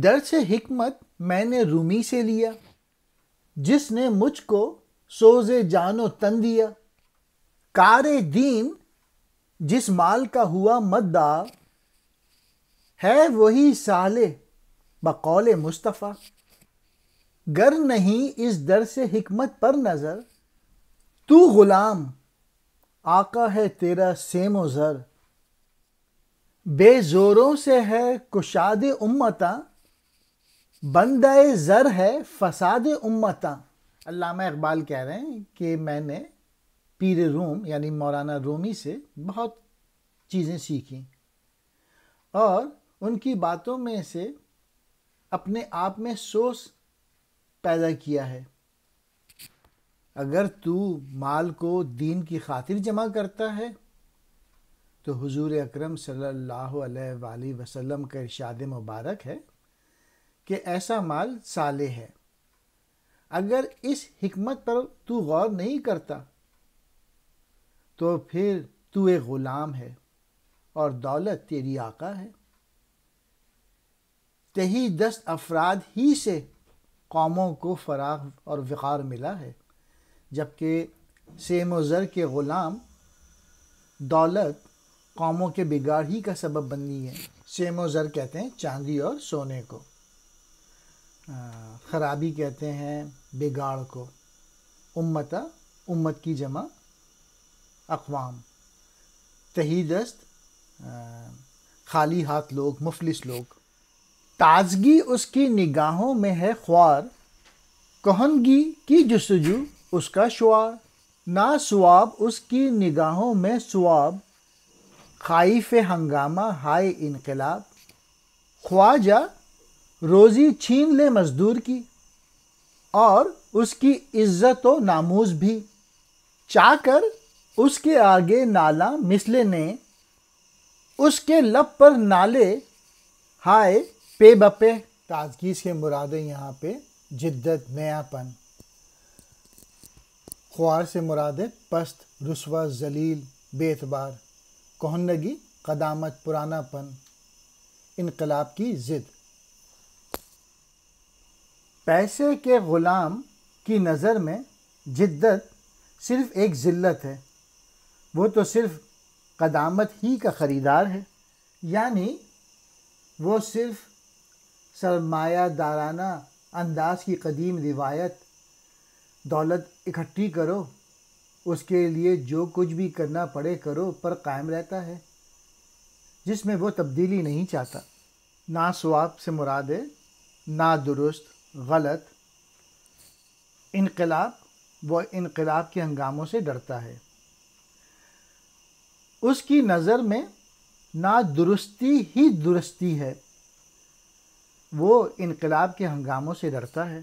درس حکمت میں نے رومی سے لیا، جس نے مجھ کو سوز جان و تن دیا۔ کار دین جس مال کا ہوا مدعا، ہے وہی صالح بقول مصطفیٰ۔ گر نہیں اس درس حکمت پر نظر، تو غلام آقا ہے تیرا سیم و زر۔ بے زوروں سے ہے کشاد امتاں، بندہ زر ہے فساد امتاں۔ علامہ اقبال کہہ رہے ہیں کہ میں نے پیر روم یعنی مولانا رومی سے بہت چیزیں سیکھیں اور ان کی باتوں میں سے اپنے آپ میں سوچ پیدا کیا ہے۔ اگر تو مال کو دین کی خاطر جمع کرتا ہے تو حضور اکرم صلی اللہ علیہ وآلہ وسلم کا ارشاد مبارک ہے کہ ایسا مال صالح ہے۔ اگر اس حکمت پر تو غور نہیں کرتا تو پھر تو ایک غلام ہے اور دولت تیری آقا ہے۔ تہی دست افراد ہی سے قوموں کو فراغ اور وقار ملا ہے، جبکہ سیم و زر کے غلام دولت قوموں کے بگاڑ ہی کا سبب بننی ہے۔ سیم و زر کہتے ہیں چاندی اور سونے کو، خرابی کہتے ہیں بگاڑ کو، امتا امت کی جمع اقوام، تہی دست خالی ہاتھ لوگ، مفلس لوگ۔ تازگی اس کی نگاہوں میں ہے خوار، کہنگی کی جستجو اس کا شعار۔ نا ثواب اس کی نگاہوں میں ثواب، خائف ہنگامہ ہائے انقلاب۔ خواجہ روزی چھین لے مزدور کی، اور اس کی عزت و ناموس بھی، چاکر اس کے آگے نالا مثل نے، اس کے لب پر نالے ہائے پے بپے۔ تازگی سے مراد ہے یہاں پہ جدت، نیا پن۔ خوار سے مراد ہے پست، رسوا، ذلیل، بے اعتبار۔ کہنگی قدامت، پرانا پن، انقلاب کی ضد۔ پیسے کے غلام کی نظر میں جدت صرف ایک ذلت ہے، وہ تو صرف قدامت ہی کا خریدار ہے، یعنی وہ صرف سرمایہ دارانہ انداز کی قدیم روایت دولت اکٹھی کرو، اس کے لیے جو کچھ بھی کرنا پڑے کرو پر قائم رہتا ہے، جس میں وہ تبدیلی نہیں چاہتا۔ نا ثواب سے مراد ہے نادرست، غلط۔ انقلاب، وہ انقلاب کے ہنگاموں سے ڈرتا ہے۔ اس کی نظر میں نادرستی ہی درستی ہے، وہ انقلاب کے ہنگاموں سے ڈرتا ہے۔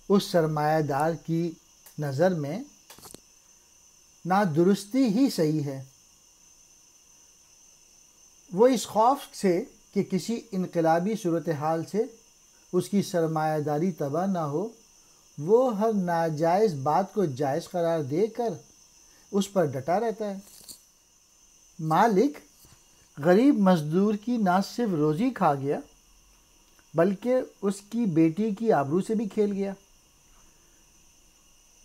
اس سرمایہ دار کی نظر میں نادرستی ہی صحیح ہے، وہ اس خوف سے کہ کسی انقلابی صورتحال سے اس کی سرمایہ داری تباہ نہ ہو، وہ ہر ناجائز بات کو جائز قرار دے کر اس پر ڈٹا رہتا ہے۔ مالک غریب مزدور کی نہ صرف روزی کھا گیا بلکہ اس کی بیٹی کی آبرو سے بھی کھیل گیا۔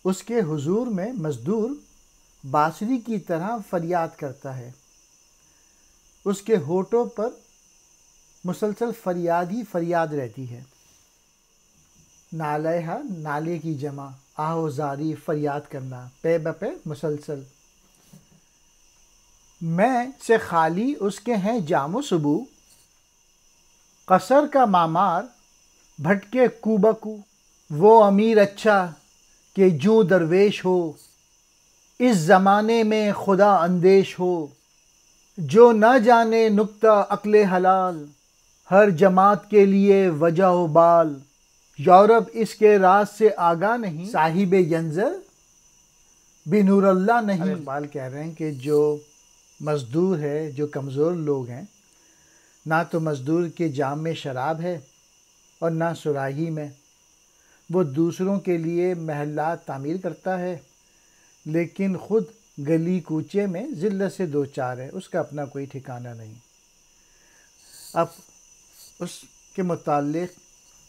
اس کے حضور میں مزدور بانسری کی طرح فریاد کرتا ہے، اس کے ہونٹوں پر مسلسل فریاد ہی فریاد رہتی ہے۔ نالہا، نالے کی جمع، آہو زاری، فریاد کرنا، پے بپے، مسلسل۔ میں سے خالی اس کے ہیں جام و سبو، قصر کا معمار بھٹکے کو بکو۔ وہ امیر اچھا کہ جوں درویش ہو، اس زمانے میں خدا اندیش ہو۔ جو نہ جانے نکتہ عقل حلال، ہر جماعت کے لیے وجہ و بال۔ یورپ اس کے راز سے آگاہ نہیں، صاحب ینظر بنور اللہ نہیں۔ اقبال کہہ رہے ہیں کہ جو مزدور ہے، جو کمزور لوگ ہیں، نہ تو مزدور کے جام میں شراب ہے اور نہ صراحی میں، وہ دوسروں کے لیے محلات تعمیر کرتا ہے لیکن خود گلی کوچے میں ذلت سے دوچار ہے، اس کا اپنا کوئی ٹھکانہ نہیں۔ اب اس کے متعلق،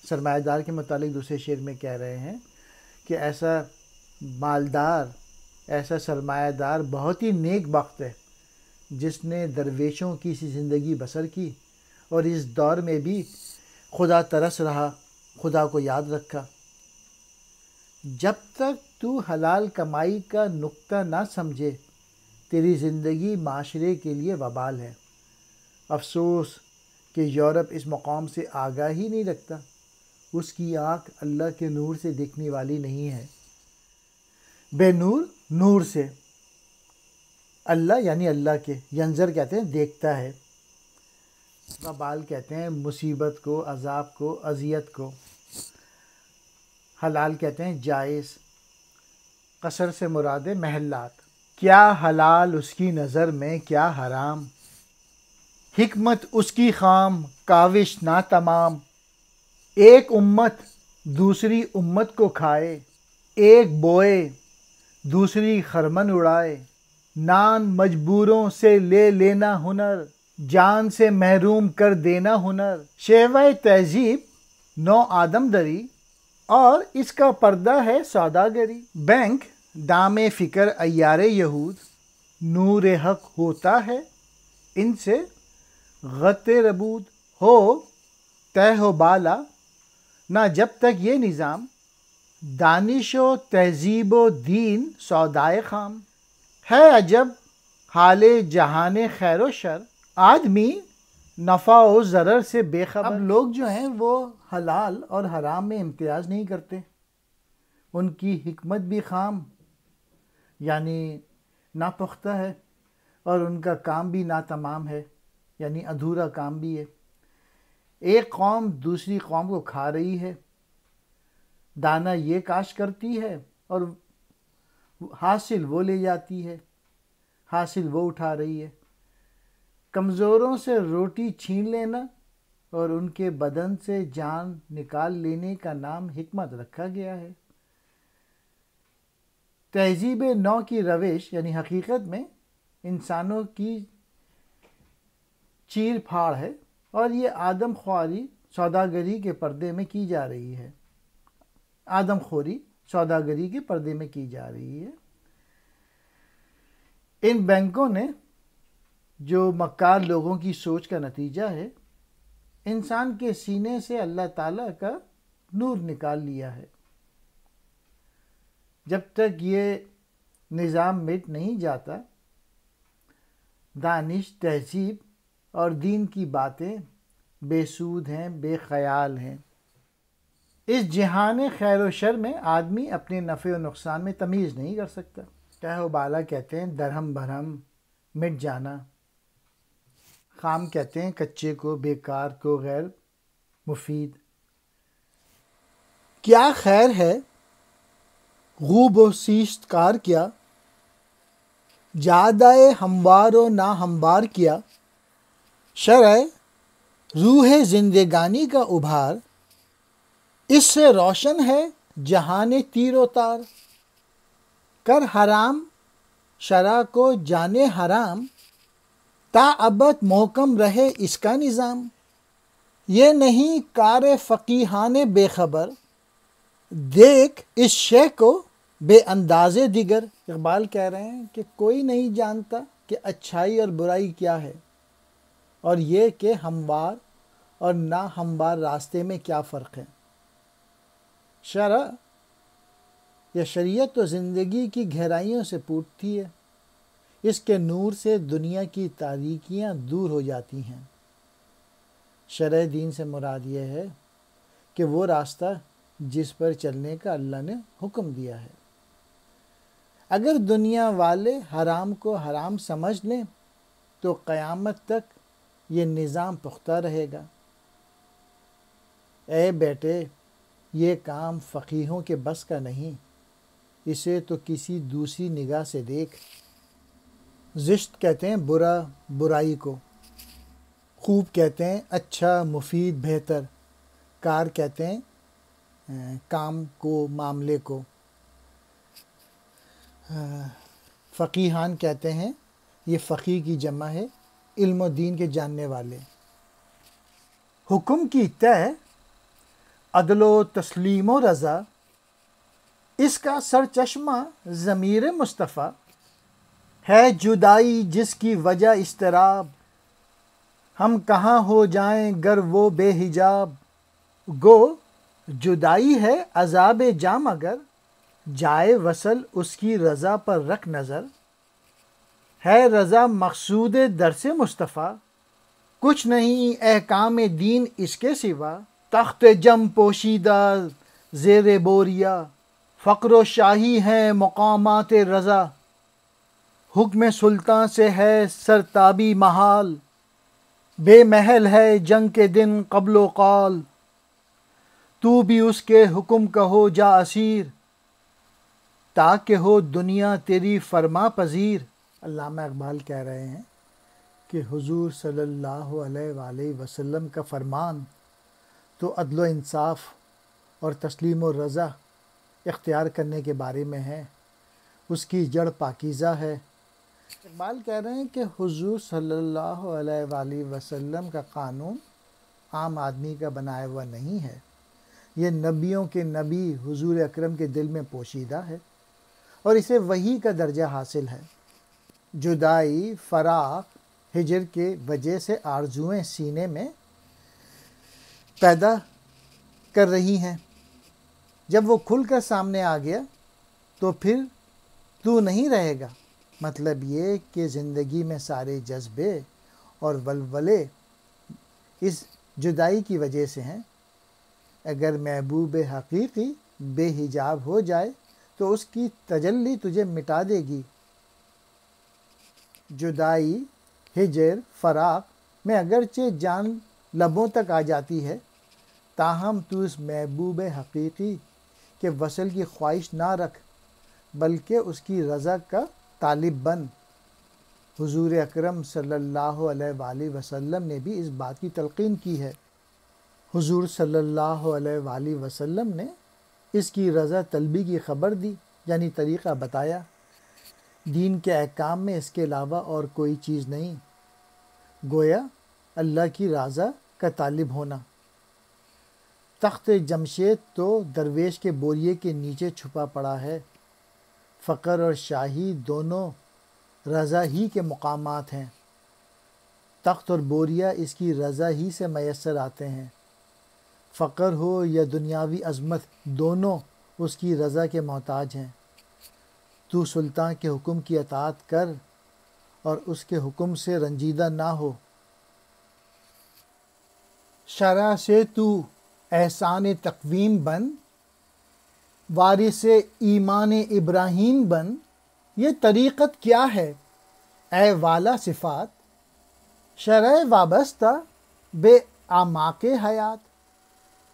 سرمایہ دار کے متعلق دوسرے شعر میں کہہ رہے ہیں کہ ایسا مالدار، ایسا سرمایہ دار بہت ہی نیک بخت ہے جس نے درویشوں کی سی زندگی بسر کی اور اس دور میں بھی خدا ترس رہا، خدا کو یاد رکھا۔ جب تک تو حلال کمائی کا نقطہ نہ سمجھے، تیری زندگی معاشرے کے لیے وبال ہے۔ افسوس کہ یورپ اس مقام سے آگاہ ہی نہیں رکھتا، اس کی آنکھ اللہ کے نور سے دیکھنے والی نہیں ہے۔ بے نور نور سے، اللہ یعنی اللہ کے، ینظر کہتے ہیں دیکھتا ہے، وبال کہتے ہیں مصیبت کو، عذاب کو، اذیت کو، حلال کہتے ہیں جائز، قصر سے مراد ہے محلات۔ کیا حلال اس کی نظر میں، کیا حرام، حکمت اس کی خام، کاوش نا تمام۔ ایک امت دوسری امت کو کھائے، ایک بوئے دوسری خرمن اڑائے۔ نان مجبوروں سے لے لینا ہنر، جان سے محروم کر دینا ہنر۔ شیوہ تہذیب نو آدم دری اور اس کا پردہ ہے سوداگری۔ بینک دام فکر عیار یہود، نور حق ہوتا ہے ان سے غط ربود۔ ہو تہ و بالا نہ جب تک یہ نظام، دانش و تہذیب و دین سودائے خام۔ ہے عجب حال جہان خیر و شر، آدمی نفع و ضرر سے بے خبر۔ اب لوگ جو ہیں وہ حلال اور حرام میں امتیاز نہیں کرتے، ان کی حکمت بھی خام یعنی ناپختہ ہے، اور ان کا کام بھی ناتمام ہے یعنی ادھورا کام بھی ہے۔ ایک قوم دوسری قوم کو کھا رہی ہے، دانہ یہ کاشت کرتی ہے اور حاصل وہ لے جاتی ہے، حاصل وہ اٹھا رہی ہے۔ کمزوروں سے روٹی چھین لینا اور ان کے بدن سے جان نکال لینے کا نام حکمت رکھا گیا ہے۔ تہذیب نو کی روش یعنی حقیقت میں انسانوں کی چیر پھاڑ ہے، اور یہ آدم خواری سوداگری کے پردے میں کی جا رہی ہے۔ آدم خوری سوداگری کے پردے میں کی جا رہی ہے۔ ان بینکوں نے جو مکار لوگوں کی سوچ کا نتیجہ ہے، انسان کے سینے سے اللہ تعالیٰ کا نور نکال لیا ہے۔ جب تک یہ نظام مٹ نہیں جاتا، دانش، تہذیب اور دین کی باتیں بے سود ہیں، بے خیال ہیں۔ اس جہان خیر و شر میں آدمی اپنے نفع و نقصان میں تمیز نہیں کر سکتا۔ تہ و بالا کہتے ہیں درہم برہم، مٹ جانا۔ خام کہتے ہیں کچے کو، بیکار کو، غیر مفید۔ کیا خیر ہے غوب و سیست کار کیا، جادائے ہموار و نا ہموار کیا۔ شرع روح زندگانی کا ابھار، اس سے روشن ہے جہان تیر و تار۔ کر حرام شرع کو جانے حرام، تا ابد محکم رہے اس کا نظام۔ یہ نہیں کار فقیہان بے خبر، دیکھ اس شے کو بے انداز دیگر۔ اقبال کہہ رہے ہیں کہ کوئی نہیں جانتا کہ اچھائی اور برائی کیا ہے، اور یہ کہ ہموار اور نا ہموار راستے میں کیا فرق ہے۔ شرع یا شریعت تو زندگی کی گہرائیوں سے پوچھتی ہے، اس کے نور سے دنیا کی تاریکیاں دور ہو جاتی ہیں۔ شرع دین سے مراد یہ ہے کہ وہ راستہ جس پر چلنے کا اللہ نے حکم دیا ہے۔ اگر دنیا والے حرام کو حرام سمجھ لیں تو قیامت تک یہ نظام پختہ رہے گا۔ اے بیٹے، یہ کام فقیہوں کے بس کا نہیں، اسے تو کسی دوسری نگاہ سے دیکھ۔ زشت کہتے ہیں برا، برائی کو۔ خوب کہتے ہیں اچھا، مفید، بہتر۔ کار کہتے ہیں کام کو، معاملے کو۔ فقیہان کہتے ہیں، یہ فقیہ کی جمع ہے، علم و دین کے جاننے والے۔ حکم کی طے عدل و تسلیم و رضا، اس کا سرچشمہ ضمیر مصطفیٰ ہے جدائی جس کی وجہ اضطراب، ہم کہاں ہو جائیں گر وہ بے حجاب، گو جدائی ہے عذاب جاں مگر جائے وصل اس کی رضا پر رکھ نظر، ہے رضا مقصود درس مصطفیٰ، کچھ نہیں احکام دین اس کے سوا، تخت جم پوشیدہ زیر بوریا، فقر و شاہی ہیں مقامات رضا، حکم سلطان سے ہے سرتابی محال، بے محل ہے جنگ کے دن قبل و قال، تو بھی اس کے حکم کا ہو جا اسیر، تاکہ ہو دنیا تیری فرما پذیر۔ علامہ اقبال کہہ رہے ہیں کہ حضور صلی اللہ علیہ وآلہ وسلم کا فرمان تو عدل و انصاف اور تسلیم و رضا اختیار کرنے کے بارے میں ہے، اس کی جڑ پاکیزہ ہے۔ اقبال کہہ رہے ہیں کہ حضور صلی اللہ علیہ وآلہ وسلم کا قانون عام آدمی کا بنایا ہوا نہیں ہے، یہ نبیوں کے نبی حضور اکرم کے دل میں پوشیدہ ہے اور اسے وحی کا درجہ حاصل ہے۔ جدائی، فراق، ہجر کے وجہ سے آرزوئیں سینے میں پیدا کر رہی ہیں، جب وہ کھل کر سامنے آ گیا تو پھر تو نہیں رہے گا۔ مطلب یہ کہ زندگی میں سارے جذبے اور ولولے اس جدائی کی وجہ سے ہیں۔ اگر محبوب حقیقی بے حجاب ہو جائے تو اس کی تجلی تجھے مٹا دے گی۔ جدائی، ہجر، فراق میں اگرچہ جان لبوں تک آ جاتی ہے، تاہم تو اس محبوب حقیقی کے وصل کی خواہش نہ رکھ، بلکہ اس کی رضا کا طالب بن۔ حضور اکرم صلی اللہ علیہ وآلہ وسلم نے بھی اس بات کی تلقین کی ہے۔ حضور صلی اللہ علیہ وآلہ وسلم نے اس کی رضا طلبی کی خبر دی، یعنی طریقہ بتایا۔ دین کے احکام میں اس کے علاوہ اور کوئی چیز نہیں، گویا اللہ کی رضا کا طالب ہونا۔ تخت جمشید تو درویش کے بوریے کے نیچے چھپا پڑا ہے، فقر اور شاہی دونوں رضا ہی کے مقامات ہیں، تخت اور بوریا اس کی رضا ہی سے میسر آتے ہیں، فقر ہو یا دنیاوی عظمت دونوں اس کی رضا کے محتاج ہیں۔ تو سلطان کے حکم کی اطاعت کر اور اس کے حکم سے رنجیدہ نہ ہو، شرع سے تو احسان تقویم بن، وارث ایمان ابراہیم بن۔ یہ طریقت کیا ہے اے والا صفات، شرع وابستہ بے اعماق حیات،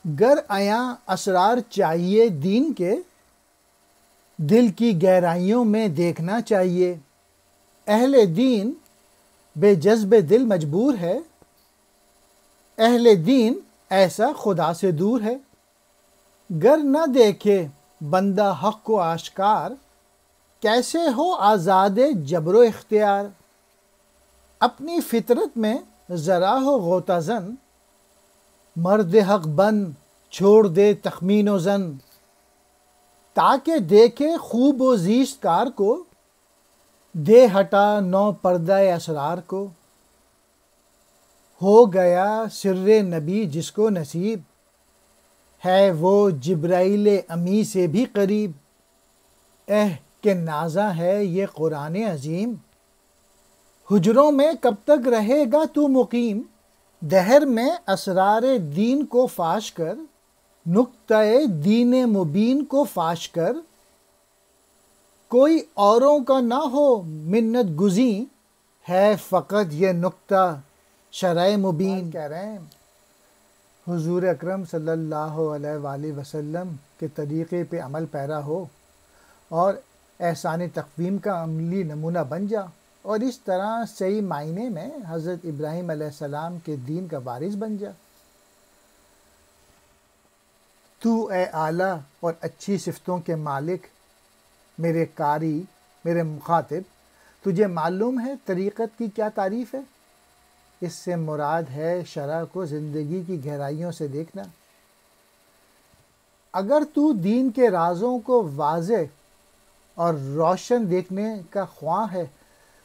گر عیاں اسرار چاہیے دین کے، دل کی گہرائیوں میں دیکھنا چاہیے۔ اہل دین بے جذب دل مجبور ہے، اہل دین ایسا خدا سے دور ہے۔ گر نہ دیکھے بندہ حق کو آشکار، کیسے ہو آزاد جبر و اختیار۔ اپنی فطرت میں ذرا ہو غوطہ زن، مرد حق بن چھوڑ دے تخمین و ظن، تاکہ دیکھے خوب و زیست کار کو، دے ہٹا نو پردہ اسرار کو۔ ہو گیا سر نبی جس کو نصیب، ہے وہ جبرائیل امی سے بھی قریب۔ کہ نازا ہے یہ قرآن عظیم، حجروں میں کب تک رہے گا تو مقیم۔ دہر میں اسرار دین کو فاش کر، نکتہ دین مبین کو فاش کر، کوئی اوروں کا نہ ہو منت گزیں، ہے فقط یہ نکتہ شرع مبین۔ کہہ رہے ہیں حضور اکرم صلی اللہ علیہ وآلہ وسلم کے طریقے پہ عمل پیرا ہو اور احسان تقویم کا عملی نمونہ بن جا، اور اس طرح صحیح معنی میں حضرت ابراہیم علیہ السلام کے دین کا وارث بن جا۔ تو اے اعلیٰ اور اچھی صفتوں کے مالک، میرے قاری، میرے مخاطب، تجھے معلوم ہے طریقت کی کیا تعریف ہے؟ اس سے مراد ہے شرع کو زندگی کی گہرائیوں سے دیکھنا۔ اگر تو دین کے رازوں کو واضح اور روشن دیکھنے کا خواہاں ہے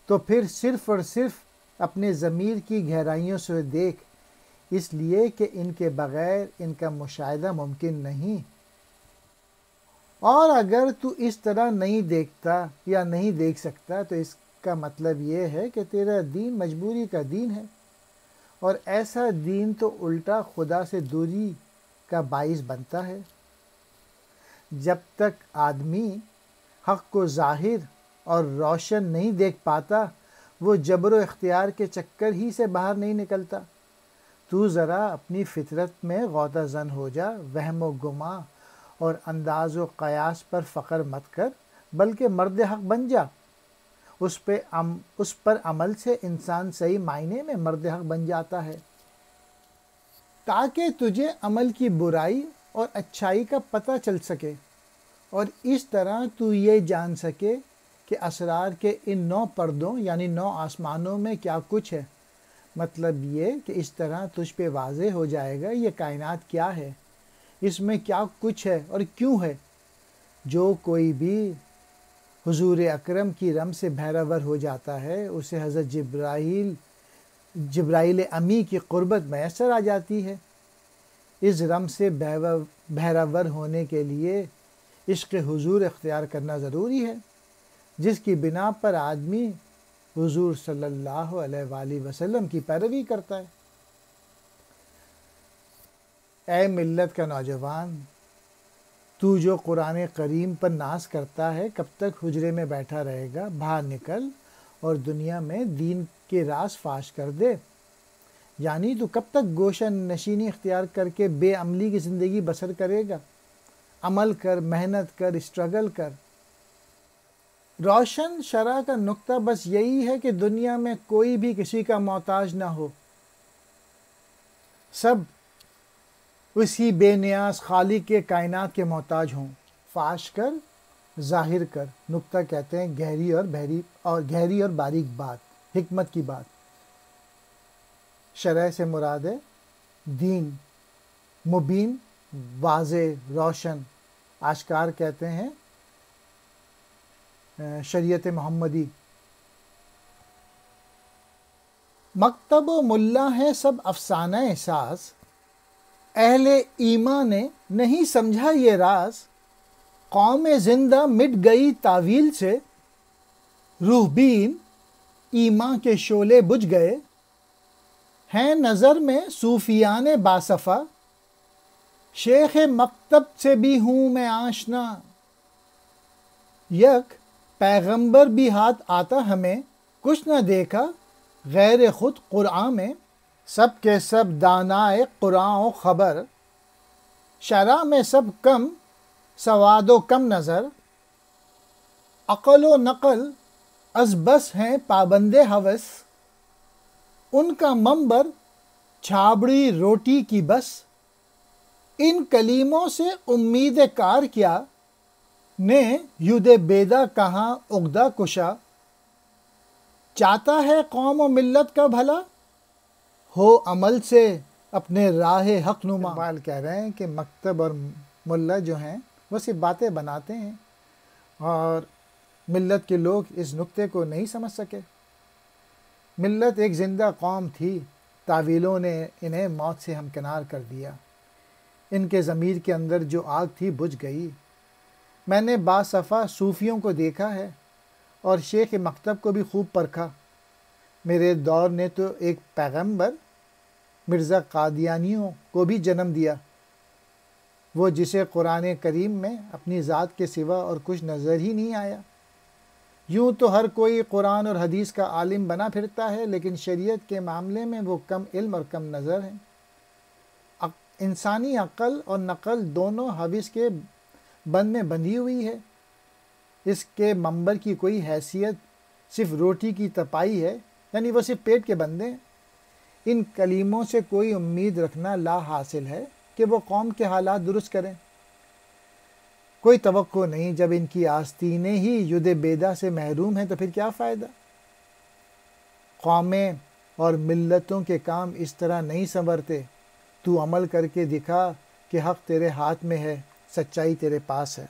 تو پھر صرف اور صرف اپنے ضمیر کی گہرائیوں سے دیکھ، اس لیے کہ ان کے بغیر ان کا مشاہدہ ممکن نہیں۔ اور اگر تو اس طرح نہیں دیکھتا یا نہیں دیکھ سکتا تو اس کا مطلب یہ ہے کہ تیرا دین مجبوری کا دین ہے، اور ایسا دین تو الٹا خدا سے دوری کا باعث بنتا ہے۔ جب تک آدمی حق کو ظاہر اور روشن نہیں دیکھ پاتا، وہ جبر و اختیار کے چکر ہی سے باہر نہیں نکلتا۔ تو ذرا اپنی فطرت میں غوطہ زن ہو جا، وہم و گماں اور انداز و قیاس پر فخر مت کر، بلکہ مرد حق بن جا۔ اس پر عمل سے انسان صحیح معنی میں مرد حق بن جاتا ہے، تاکہ تجھے عمل کی برائی اور اچھائی کا پتہ چل سکے، اور اس طرح تو یہ جان سکے کہ اسرار کے ان 9 پردوں یعنی 9 آسمانوں میں کیا کچھ ہے۔ مطلب یہ کہ اس طرح تجھ پہ واضح ہو جائے گا یہ کائنات کیا ہے، اس میں کیا کچھ ہے اور کیوں ہے۔ جو کوئی بھی حضور اکرم کی رم سے بہرہ ہو جاتا ہے، اسے حضرت جبرائیل امی کی قربت میسر آ جاتی ہے۔ اس رم سے بہرہ ہونے کے لیے عشق حضور اختیار کرنا ضروری ہے، جس کی بنا پر آدمی حضور صلی اللہ علیہ وآلہ وسلم کی پیروی کرتا ہے۔ اے ملت کا نوجوان، تو جو قرآن کریم پر ناز کرتا ہے، کب تک حجرے میں بیٹھا رہے گا؟ باہر نکل اور دنیا میں دین کے راز فاش کر دے۔ یعنی تو کب تک گوشہ نشینی اختیار کر کے بے عملی کی زندگی بسر کرے گا؟ عمل کر، محنت کر، اسٹرگل کر۔ روشن شرع کا نقطہ بس یہی ہے کہ دنیا میں کوئی بھی کسی کا محتاج نہ ہو، سب اسی بے نیاز خالق کے کائنات کے محتاج ہوں۔ فاش کر، ظاہر کر۔ نقطہ کہتے ہیں گہری اور باریک بات، حکمت کی بات۔ شرع سے مراد ہے دین، مبین، واضح، روشن، آشکار کہتے ہیں شریعت محمدی۔ مکتب و ملا ہیں سب افسانہ ساز، اہل ایمان نے نہیں سمجھا یہ راز۔ قوم زندہ مٹ گئی تاویل سے، روح بین ایمان کے شعلے بجھ گئے۔ ہیں نظر میں صوفیان باصفا، شیخ مکتب سے بھی ہوں میں آشنا۔ یک پیغمبر بھی ہاتھ آتا ہمیں، کچھ نہ دیکھا غیر خود قرآن میں۔ سب کے سب دانائے قرآن و خبر، شرع میں سب کم سواد و کم نظر۔ عقل و نقل از بس ہیں پابند ہوس، ان کا منبر چھابڑی روٹی کی بس۔ ان کلیموں سے امید کار کیا، نے یود بیدا کہاں عقدہ کشا۔ چاہتا ہے قوم و ملت کا بھلا، ہو عمل سے اپنے راہ حق نما۔ اقبال کہہ رہے ہیں کہ مکتب اور ملا جو ہیں وہ صرف باتیں بناتے ہیں، اور ملت کے لوگ اس نقطے کو نہیں سمجھ سکے۔ ملت ایک زندہ قوم تھی، تاویلوں نے انہیں موت سے ہمکنار کر دیا۔ ان کے ضمیر کے اندر جو آگ تھی بجھ گئی۔ میں نے باصفا صوفیوں کو دیکھا ہے اور شیخ مکتب کو بھی خوب پرکھا۔ میرے دور نے تو ایک پیغمبر مرزا قادیانیوں کو بھی جنم دیا، وہ جسے قرآن کریم میں اپنی ذات کے سوا اور کچھ نظر ہی نہیں آیا۔ یوں تو ہر کوئی قرآن اور حدیث کا عالم بنا پھرتا ہے، لیکن شریعت کے معاملے میں وہ کم علم اور کم نظر ہیں۔ انسانی عقل اور نقل دونوں حوث کے بند میں بندھی ہوئی ہے۔ اس کے منبر کی کوئی حیثیت صرف روٹی کی تپائی ہے، یعنی وہ صرف پیٹ کے بندے ہیں۔ ان کلیموں سے کوئی امید رکھنا لا حاصل ہے کہ وہ قوم کے حالات درست کریں۔ کوئی توقع نہیں، جب ان کی آستینیں ہی ید بیدا سے محروم ہیں تو پھر کیا فائدہ۔ قومیں اور ملتوں کے کام اس طرح نہیں سنورتے۔ تو عمل کر کے دکھا کہ حق تیرے ہاتھ میں ہے، سچائی تیرے پاس ہے۔